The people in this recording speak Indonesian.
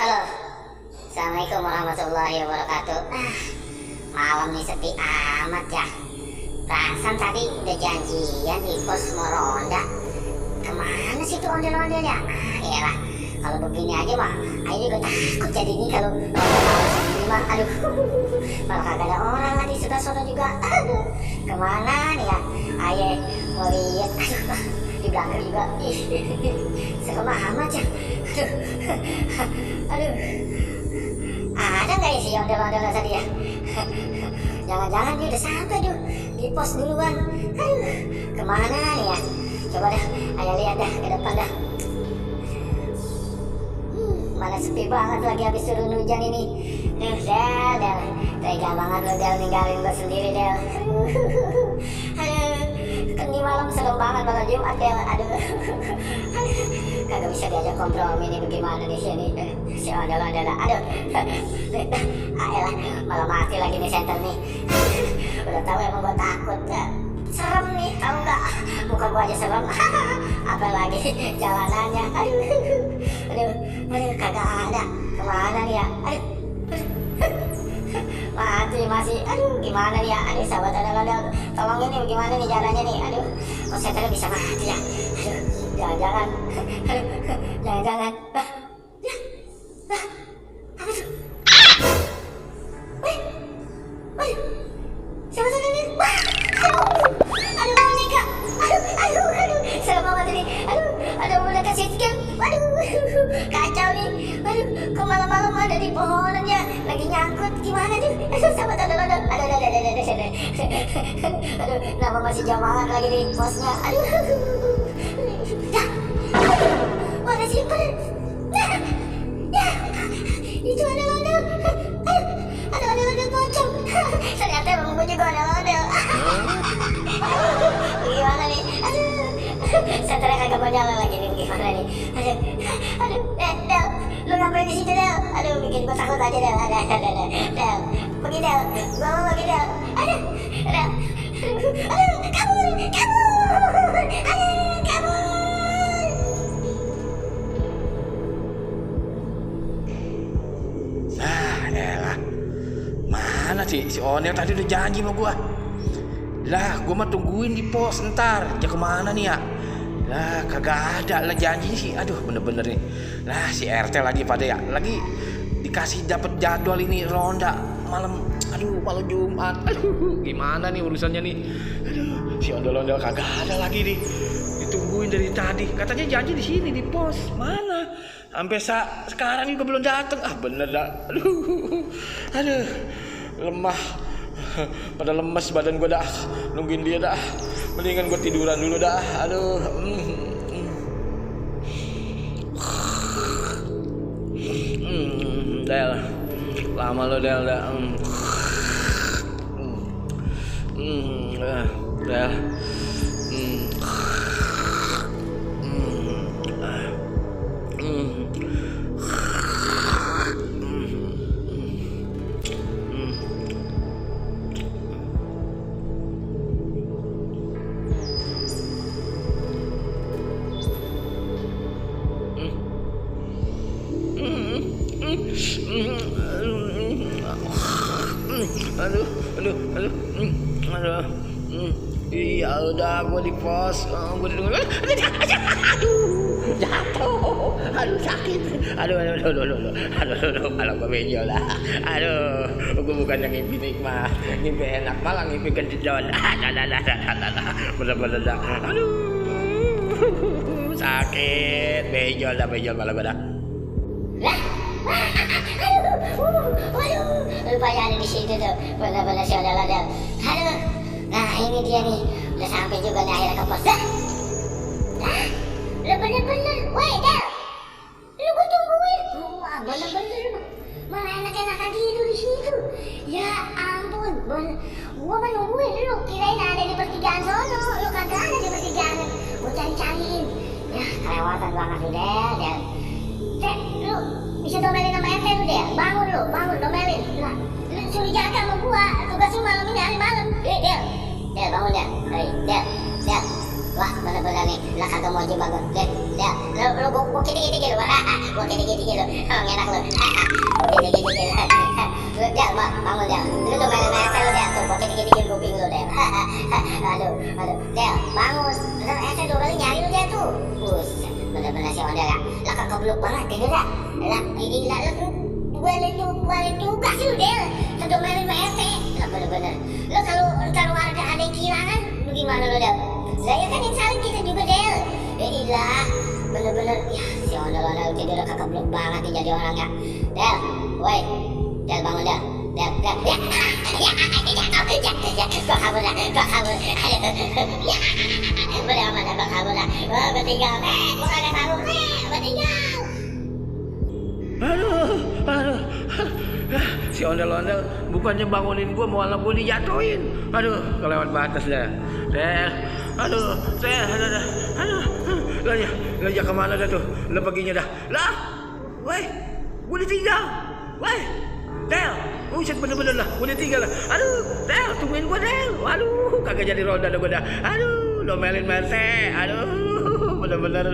Halo, Assalamualaikum warahmatullahi wabarakatuh. Malam nih sepi amat ya. Perasaan tadi udah janjian di pos mau ronda. Kemana sih tuh ondel-ondel ya? Elah, kalau begini aja mah Ayo juga takut jadi ini kalau malam sendiri mah. Aduh, malah kagak ada orang lagi sebelah sono juga. Aduh, kemana nih ya? Ayo mau lihat. Aduh, di belakang juga. Serem amat ya. Aduh, ada nggak ya si ondel-ondel tadi ya? Jangan-jangan dia udah sampai tuh di pos duluan. Aduh, kemana nih ya? Coba dah, ayo lihat dah ke depan dah. Mana sepi banget lagi habis turun hujan ini. Del, tega banget lo Del ninggalin lo sendiri Del. Aduh, kan di malam serem banget malam Jumat Del. Aduh, kagak bisa diajak kompromi nih bagaimana nih sini. Si ondel-ondel, aduh, ayolah malah mati lagi nih center nih. Udah tahu emang gua takut ya. Serem nih, tahu nggak? Muka gua aja serem, apalagi jalanannya. Aduh, kagak ada. Kemana nih ya? Aduh, mati masih. Aduh, gimana nih ya? Aduh, sahabat ondel-ondel, tolong ini bagaimana nih jalannya nih? Aduh, kok senternya bisa mati ya? Aduh, jangan-jangan. Aduh, jangan-jangan. Apa tuh? Siapa ini? Aduh, boneka. Aduh, serem banget ini. Aduh, boneka sitcam. Aduh, kacau nih. Aduh, kok malam-malam ada di pohonan ya? Lagi nyangkut, gimana nih? Aduh, sahabat ondel-ondel. Aduh, nama masih jauh banget lagi di posnya. Aduh, mana sih? Itu ondel-ondel. Ada ondel-ondel pocong. Ternyata emang gue juga ondel-ondel. Gimana nih? Aduh, senternya kagak mau jalan lagi nih. Gimana nih? Aduh, Del, lu ngapain di situ Del? Aduh, bikin gue takut aja Del. Del, pergi Del. Gue mau pergi Del. Aduh, Del. Aduh, kabur. Aduh, kabur. Elah, mana sih si Onel tadi udah janji sama gua. Lah, gua mah tungguin di pos ntar. Dia kemana nih ya? Lah, kagak ada lah janji sih. Aduh, bener-bener nih. Lah, si RT lagi pada ya. Lagi dikasih dapet jadwal ini ronda malam. Aduh, malam Jumat. Aduh, gimana nih urusannya nih? Aduh, si ondel-ondel kagak ada lagi nih. Ditungguin dari tadi. Katanya janji di sini di pos. Mana? Sampai sekarang juga belum datang. Bener dah. Aduh, lemah. Pada lemes badan gue dah. Nungguin dia dah. Mendingan gue tiduran dulu dah. Aduh. Del, lama lo Del dah. Del. Aduh. Iya udah gue di pos. Gue di jatuh. Aduh sakit. Aduh. Malah gue benjol lah. Aduh, gue bukan yang ngimpi nikmat, ngimpi enak, malah ngimpi kededon. Bener-bener dah. Aduh, sakit. Benjol malah gue dah. Waduh, rupanya ada di situ tuh. Bener-bener si ondel-ondel. Aduh, nah ini dia nih. Udah sampai juga nih akhirnya ke pos. Lu bener-bener. Woi, Del. Lu gue tungguin. Wah, bener-bener lu. Malah enak-enakan tidur di situ. Ya ampun, gua mah nungguin lu. Kirain ada di pertigaan sono. Lu kagak ada di pertigaan. Gua cari-cariin. Ya, kelewatan banget lu, Del. Lu bisa domelin sama RT lu Del. Bangun domelin. Lah, lu suruh jaga sama gua. Tugas lu malam ini hari malam. Del, bangun Del. Del. Wah, bener-bener nih. Lah kagak mau aja bangun. Del, lu gua kiti-kiti lu. Gua gede-gede lu. Oh, enak lu. Gede-gede lu. Lu Del, bangun Del. Lu udah main-main lu Del. Tuh, gua gede-gede kuping lu Del. Aduh, Del, bangun. Bentar, dua kali nyari lu Del tuh. Buset, bener-bener si Ondel ya. Lah keblok banget tidur dah. Lah, ini lah lu balik juga sih lu Del. Sedang main RT. Lah bener-bener. Lu kalau ntar warga ada yang kehilangan, lu gimana lu Del? Lah ya kan yang saling kita juga Del. Ilah, bener-bener ya si Ondel tidur keblok banget nih jadi orang ya. Del, woi. Del bangun Del. Del. Ya, kok kabur dah. Ya, boleh aman dah, kok kabur dah. Wah, bertinggal. Gua kagak tahu. Bertinggal. Aduh. Si ondel-ondel bukannya bangunin gua malah gua dijatuhin. Aduh, kelewat batas dah. Aduh. Lah ya kemana dah tuh? Lah paginya dah. Lah. Woi, gua ditinggal. Woi. Del, buset bener-bener lah, gua ditinggal lah. Aduh, Del, tungguin gua Del. Waduh, kagak jadi ronda dah gua dah. Aduh, domelin Merte. Aduh, bener-bener.